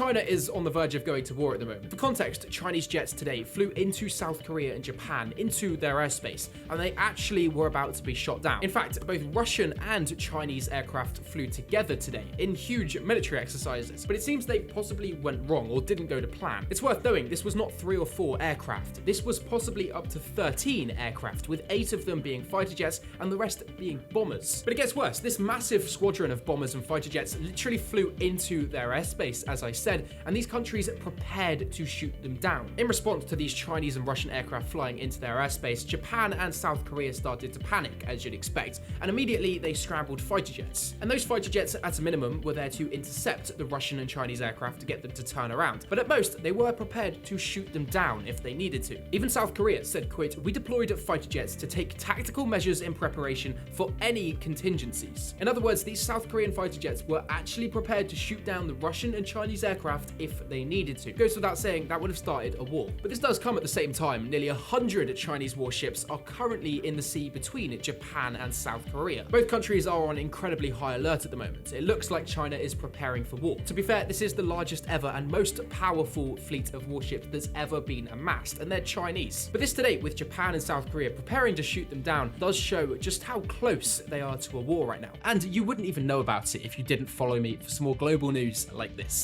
China is on the verge of going to war at the moment. For context, Chinese jets today flew into South Korea and Japan into their airspace, and they actually were about to be shot down. In fact, both Russian and Chinese aircraft flew together today in huge military exercises, but it seems they possibly went wrong or didn't go to plan. It's worth knowing this was not 3 or 4 aircraft. This was possibly up to 13 aircraft, with 8 of them being fighter jets and the rest being bombers. But it gets worse. This massive squadron of bombers and fighter jets literally flew into their airspace, as I said, and these countries prepared to shoot them down. In response to these Chinese and Russian aircraft flying into their airspace, Japan and South Korea started to panic, as you'd expect, and immediately they scrambled fighter jets. And those fighter jets, at a minimum, were there to intercept the Russian and Chinese aircraft to get them to turn around. But at most, they were prepared to shoot them down if they needed to. Even South Korea said, quote, "We deployed fighter jets to take tactical measures in preparation for any contingencies." In other words, these South Korean fighter jets were actually prepared to shoot down the Russian and Chinese aircraft if they needed to. Goes without saying, that would have started a war. But this does come at the same time. Nearly 100 Chinese warships are currently in the sea between Japan and South Korea. Both countries are on incredibly high alert at the moment. It looks like China is preparing for war. To be fair, this is the largest ever and most powerful fleet of warships that's ever been amassed, and they're Chinese. But this today, with Japan and South Korea preparing to shoot them down, does show just how close they are to a war right now. And you wouldn't even know about it if you didn't follow me for some more global news like this.